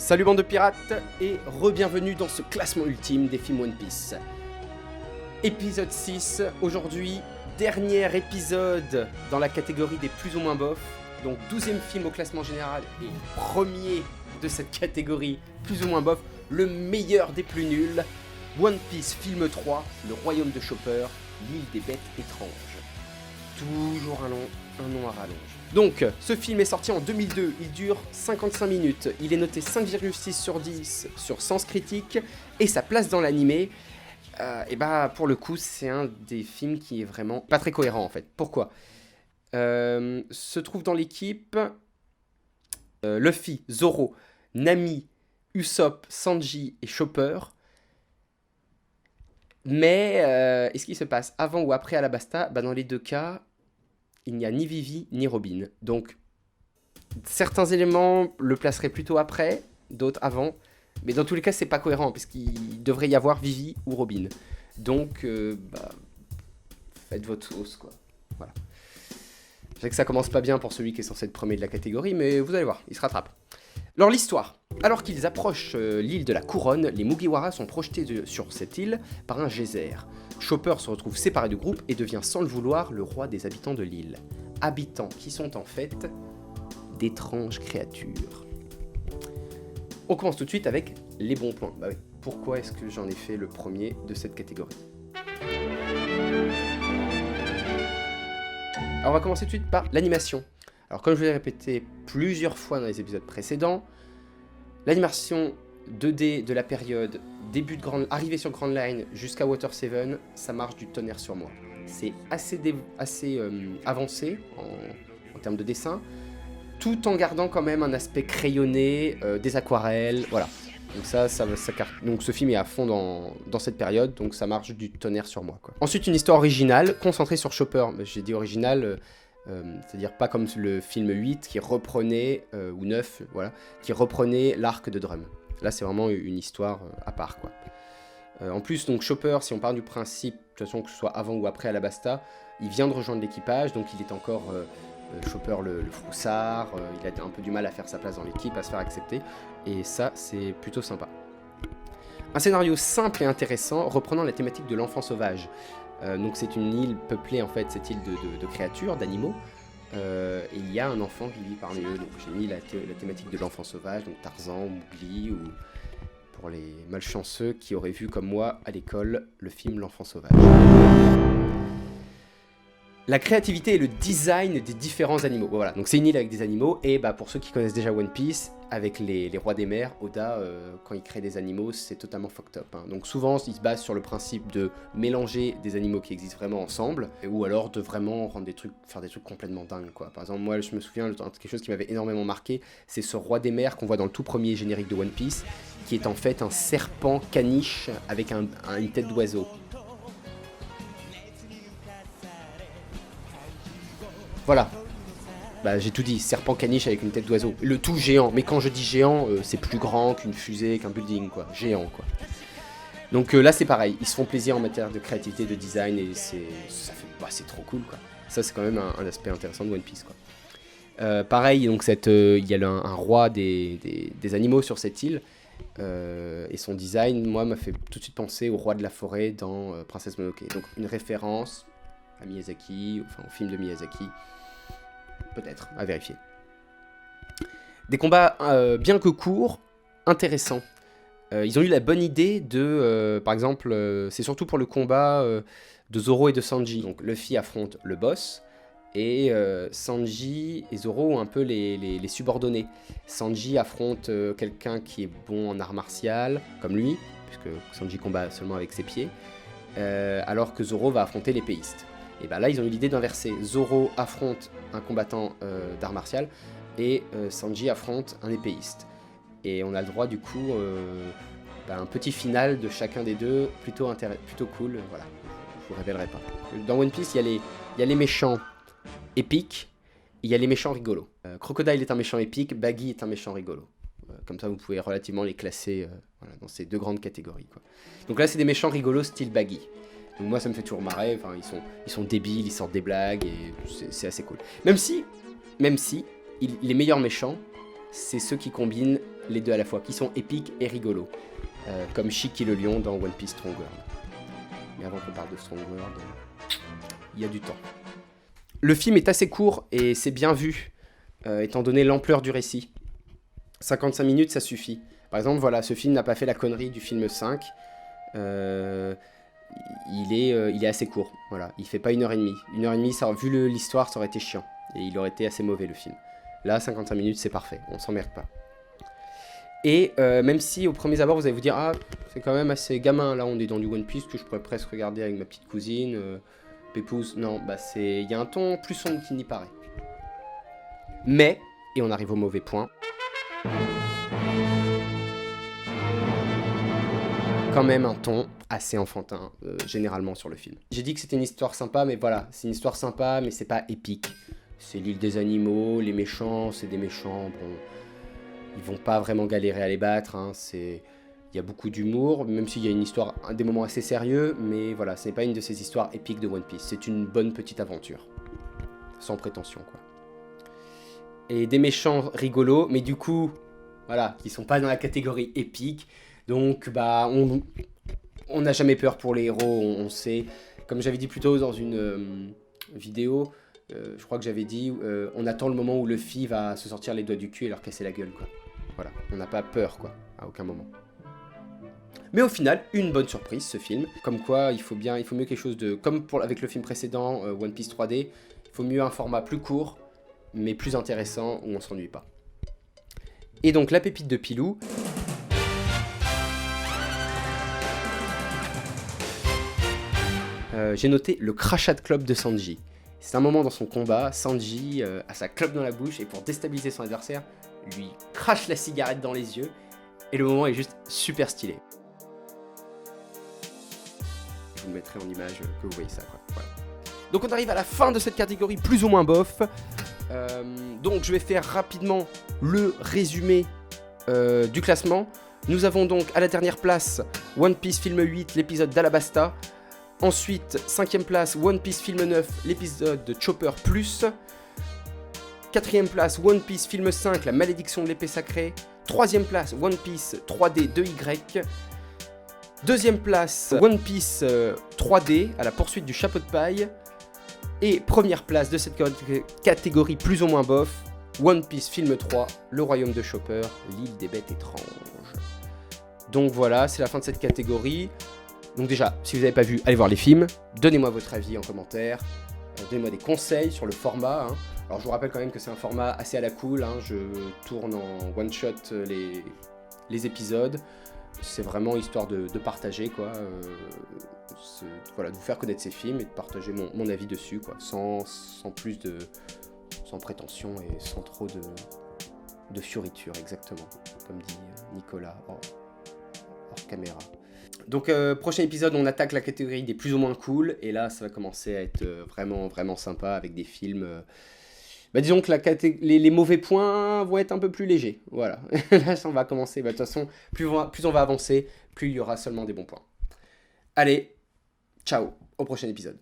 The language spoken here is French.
Salut bande de pirates et re-bienvenue dans ce classement ultime des films One Piece. Épisode 6, aujourd'hui, dernier épisode dans la catégorie des plus ou moins bof. Donc 12e film au classement général et premier de cette catégorie plus ou moins bof, le meilleur des plus nuls. One Piece film 3, le royaume de Chopper, l'île des bêtes étranges. Toujours un nom à rallonge. Donc, ce film est sorti en 2002, il dure 55 minutes, il est noté 5,6 sur 10 sur Sens Critique, et sa place dans l'animé, et bah pour le coup, c'est un des films qui est vraiment pas très cohérent en fait. Pourquoi ? Se trouve dans l'équipe Luffy, Zoro, Nami, Usopp, Sanji et Chopper. Mais est-ce qu'il se passe avant ou après Alabasta ? Bah dans les deux cas, il n'y a ni Vivi ni Robin. Donc, certains éléments le placeraient plutôt après, d'autres avant. Mais dans tous les cas, c'est pas cohérent, parce qu'il devrait y avoir Vivi ou Robin. Donc, faites votre sauce, quoi. Voilà. Je sais que ça commence pas bien pour celui qui est censé être premier de la catégorie, mais vous allez voir, il se rattrape. Alors, l'histoire. Alors qu'ils approchent l'île de la Couronne, les Mugiwara sont projetés sur cette île par un geyser. Chopper se retrouve séparé du groupe et devient sans le vouloir le roi des habitants de l'île. Habitants qui sont en fait d'étranges créatures. On commence tout de suite avec les bons points. Bah oui, pourquoi est-ce que j'en ai fait le premier de cette catégorie ? Alors on va commencer tout de suite par l'animation. Alors comme je l'ai répété plusieurs fois dans les épisodes précédents, l'animation 2D de la période arrivée sur Grand Line jusqu'à Water 7, ça marche du tonnerre sur moi. C'est assez avancé en termes de dessin, tout en gardant quand même un aspect crayonné, des aquarelles, voilà. Donc donc ce film est à fond dans cette période, donc ça marche du tonnerre sur moi, quoi. Ensuite, une histoire originale, concentrée sur Chopper. J'ai dit originale, c'est-à-dire pas comme le film 8 qui reprenait, ou 9, voilà, qui reprenait l'arc de Drum. Là, c'est vraiment une histoire à part, quoi. En plus, donc Chopper, si on part du principe, de toute façon, que ce soit avant ou après Alabasta, il vient de rejoindre l'équipage, donc il est encore Chopper le froussard, il a un peu du mal à faire sa place dans l'équipe, à se faire accepter, et ça, c'est plutôt sympa. Un scénario simple et intéressant, reprenant la thématique de l'enfant sauvage. Donc c'est une île peuplée, en fait, cette île de créatures, d'animaux, et il y a un enfant qui vit parmi eux, donc j'ai mis la thématique de l'enfant sauvage, donc Tarzan, Mowgli, ou pour les malchanceux qui auraient vu comme moi à l'école le film L'enfant sauvage. La créativité et le design des différents animaux. Voilà, donc c'est une île avec des animaux, et bah pour ceux qui connaissent déjà One Piece, avec les rois des mers, Oda, quand il crée des animaux, c'est totalement fucked up, hein. Donc souvent, il se base sur le principe de mélanger des animaux qui existent vraiment ensemble, ou alors de vraiment faire des trucs complètement dingues, quoi. Par exemple, moi, je me souviens, quelque chose qui m'avait énormément marqué, c'est ce roi des mers qu'on voit dans le tout premier générique de One Piece, qui est en fait un serpent caniche avec une tête d'oiseau. Voilà. Bah j'ai tout dit, serpent caniche avec une tête d'oiseau. Le tout géant, mais quand je dis géant, c'est plus grand qu'une fusée, qu'un building, quoi. Géant, quoi. Donc là c'est pareil, ils se font plaisir en matière de créativité, de design, et c'est trop cool, quoi. Ça c'est quand même un aspect intéressant de One Piece, quoi. Pareil, donc il y a un roi des animaux sur cette île, et son design, moi, m'a fait tout de suite penser au roi de la forêt dans Princesse Mononoke. Donc une référence à Miyazaki, enfin au film de Miyazaki, peut-être, à vérifier. Des combats bien que courts, intéressants. Ils ont eu la bonne idée de, par exemple, c'est surtout pour le combat de Zoro et de Sanji. Donc Luffy affronte le boss, et Sanji et Zoro ont un peu les subordonnés. Sanji affronte quelqu'un qui est bon en art martial, comme lui, puisque Sanji combat seulement avec ses pieds, alors que Zoro va affronter l'épéiste. Et bah là, ils ont eu l'idée d'inverser. Zoro affronte un combattant d'art martial, et Sanji affronte un épéiste. Et on a le droit, du coup, un petit final de chacun des deux, plutôt cool. Voilà, je vous révélerai pas. Dans One Piece, il y a les méchants épiques, il y a les méchants rigolos. Crocodile est un méchant épique, Baggy est un méchant rigolo. Comme ça, vous pouvez relativement les classer dans ces deux grandes catégories, quoi. Donc là, c'est des méchants rigolos style Baggy. Donc moi ça me fait toujours marrer, enfin ils sont débiles, ils sortent des blagues, et c'est assez cool. Même si les meilleurs méchants, c'est ceux qui combinent les deux à la fois, qui sont épiques et rigolos. Comme Shiki le lion dans One Piece Strong World. Mais avant qu'on parle de Strong World, il y a du temps. Le film est assez court et c'est bien vu, étant donné l'ampleur du récit. 55 minutes, ça suffit. Par exemple, voilà, ce film n'a pas fait la connerie du film 5. Il est assez court, voilà. Il fait pas 1h30. 1h30, ça, vu l'histoire, ça aurait été chiant. Et il aurait été assez mauvais, le film. Là, 55 minutes, c'est parfait. On s'emmerde pas. Et même si, au premier abord, vous allez vous dire « Ah, c'est quand même assez gamin, là, on est dans du One Piece que je pourrais presque regarder avec ma petite cousine. Pépouze. » Non, bah il y a un ton plus sombre qu'il n'y paraît. Mais, et on arrive au mauvais point, quand même un ton assez enfantin, généralement, sur le film. J'ai dit que c'était une histoire sympa, mais voilà, c'est une histoire sympa, mais c'est pas épique. C'est l'île des animaux, les méchants, c'est des méchants, bon... Ils vont pas vraiment galérer à les battre, hein. Il y a beaucoup d'humour, même s'il y a une histoire, des moments assez sérieux, mais voilà, ce n'est pas une de ces histoires épiques de One Piece. C'est une bonne petite aventure, sans prétention, quoi. Et des méchants rigolos, mais du coup, voilà, qui sont pas dans la catégorie épique, donc bah, on n'a jamais peur pour les héros, on sait, comme j'avais dit plus tôt dans une vidéo, je crois que j'avais dit, on attend le moment où Luffy va se sortir les doigts du cul et leur casser la gueule, quoi. Voilà, on n'a pas peur, quoi, à aucun moment. Mais au final, une bonne surprise, ce film. Comme quoi, il faut mieux quelque chose de... Comme avec le film précédent, One Piece 3D, il faut mieux un format plus court, mais plus intéressant, où on s'ennuie pas. Et donc, la pépite de Pilou... j'ai noté le crachat de clope de Sanji. C'est un moment dans son combat, Sanji a sa clope dans la bouche, et pour déstabiliser son adversaire, lui crache la cigarette dans les yeux, et le moment est juste super stylé. Je vous le mettrai en image que vous voyez ça, quoi. Voilà. Donc on arrive à la fin de cette catégorie plus ou moins bof. Donc je vais faire rapidement le résumé du classement. Nous avons donc à la dernière place One Piece film 8, l'épisode d'Alabasta. Ensuite, 5ème place, One Piece film 9, l'épisode de Chopper Plus. 4ème place, One Piece film 5, la malédiction de l'épée sacrée. 3ème place, One Piece 3D 2Y. 2ème place, One Piece 3D, à la poursuite du chapeau de paille. Et première place de cette catégorie plus ou moins bof, One Piece film 3, le royaume de Chopper, l'île des bêtes étranges. Donc voilà, c'est la fin de cette catégorie. Donc déjà, si vous n'avez pas vu, allez voir les films, donnez-moi votre avis en commentaire, donnez-moi des conseils sur le format, hein. Alors je vous rappelle quand même que c'est un format assez à la cool, hein. Je tourne en one-shot les épisodes, c'est vraiment histoire de partager, quoi, voilà, de vous faire connaître ces films et de partager mon avis dessus, quoi, sans prétention et sans trop de fioritures, exactement, comme dit Nicolas hors caméra. Donc prochain épisode, on attaque la catégorie des plus ou moins cool, et là ça va commencer à être vraiment vraiment sympa avec des films. Disons que les mauvais points vont être un peu plus légers, voilà. Là on va commencer, de toute façon, plus on va avancer, plus il y aura seulement des bons points. Allez, ciao, au prochain épisode.